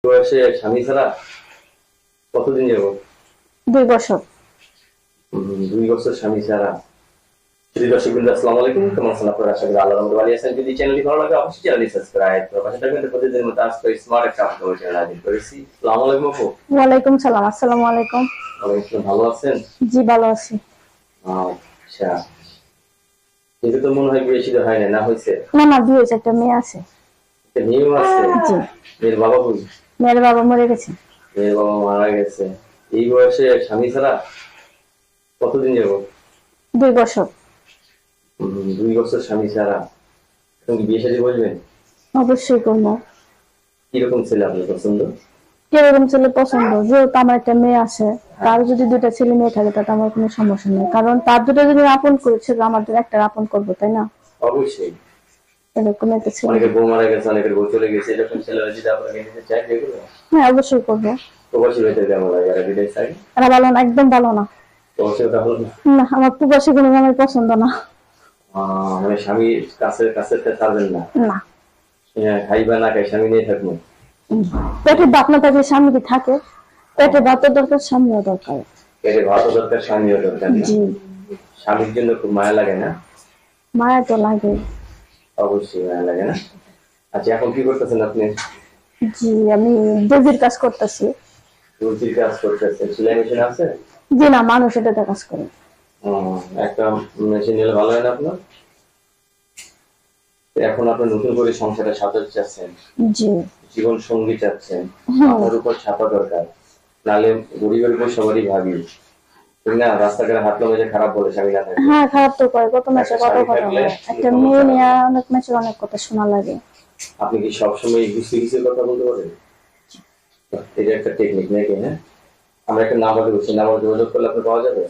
বয়সে স্বামী ছাড়া কতদিন যাব? 2 বছর। 2 বছর স্বামী ছাড়া। দর্শক বৃন্দ, আসসালামু আলাইকুম। কেমন আছেন আপনারা? আশা করি আল্লাহর রহমতে ভালো আছেন। যদি চ্যানেলটি ভালো লাগে অবশ্যই চ্যানেলটি সাবস্ক্রাইব করুন। পাশে থাকবেন প্রতিদিনের মতো আজকে স্মার্ট একটা আপলোড চ্যানেল হাজির করেছি। আসসালামু আলাইকুম আপু। ওয়ালাইকুম সালাম। আসসালামু আলাইকুম। ওয়ালাইকুম, ভালো আছেন? জি, ভালো আছি। আচ্ছা, কিন্তু তো মনে হয় বিয়ে শাদী হয় না, না হয়েছে? না না, বিয়ে হয়েছে, একটা মেয়ে আছে। একটা মেয়েও আছে? জি। মেয়ের বাবা কই? মেয়ের বাবা মরে গেছে। মেয়ের বাবা মারা গেছে। এই বয়সে স্বামী ছাড়া কতদিন যাব? 2 বছর। 2 বছর স্বামী ছাড়া। তুমি বিয়ে শাদী বলবেন? অবশ্যই করবো। কিরকম ছেলে আপনার পছন্দ? কিরকম ছেলে পছন্দ? যেহেতু আমার একটা মেয়ে আছে, তার যদি 2টা ছেলে মেয়ে থাকে তাতে আমার কোনো সমস্যা নেই, কারণ তার 2টা যদি আপন করেছে, আমাদের একটা আপন করবো, তাই না? অবশ্যই। এরকম একটা ছেলে। অনেকের বউ মারা গেছে, অনেকের বউ চলে গেছে, এরকম ছেলেরা যদি আপনাকে নিতে চায় যেগুলো হ্যাঁ, অবশ্যই করবো। প্রবাসী হইতে কেমন লাগে? আর বিদেশ থাকে এরা ভালো না, একদম ভালো না। প্রবাসী ওটা হলো না। না, আমার প্রবাসী কোনো আমার পছন্দ না। মানে স্বামী কাছে কাছে থাকবেন না? না। খাইবা না খাই স্বামী নিয়ে থাকবো? পেটে ভাত না থাকলে স্বামী কি থাকে? পেটে ভাতও দরকার, স্বামীও দরকার। পেটে ভাতও দরকার, স্বামীও দরকার না? জি। স্বামীর জন্য খুব মায়া লাগে না? মায়া তো লাগে। অবশ্যই মায়া লাগে না? আচ্ছা, এখন কি করতেছেন আপনি? জি, আমি দর্জির কাজ করতেছি। রুচির কাজ করতেছেন? সেলাই মেশিন আছে? জি না, মানুষ এটাতে কাজ করে। একটা মেশিন নিলে ভালো হয় না আপনার? এখন আপনি নতুন করে সংসারে সাজাতে চাচ্ছেন, জি। জীবন সঙ্গী চাচ্ছেন, হ্যাঁ। আপনার উপর ছাপা দরকার, নাহলে গরিবের উপর সবারই ভাবি, ঠিক না? রাস্তাঘাটে হাঁটলো মেঝে খারাপ বলে স্বামী না থাকে। হ্যাঁ, খারাপ তো করে, কত মাসে একটা কত স্বামী কথা থাকলে হয়, একটা মেয়ে নিয়ে অনেক মাসে অনেক কথা শোনা লাগে। আপনি কি সবসময় গুছিয়ে গুছিয়ে কথা বলতে পারেন? এটা একটা টেকনিক নাকি? হ্যাঁ, আমরা একটা নাম্বার দেবো, সেই নাম্বার যোগাযোগ করলে আপনি পাওয়া যাবে।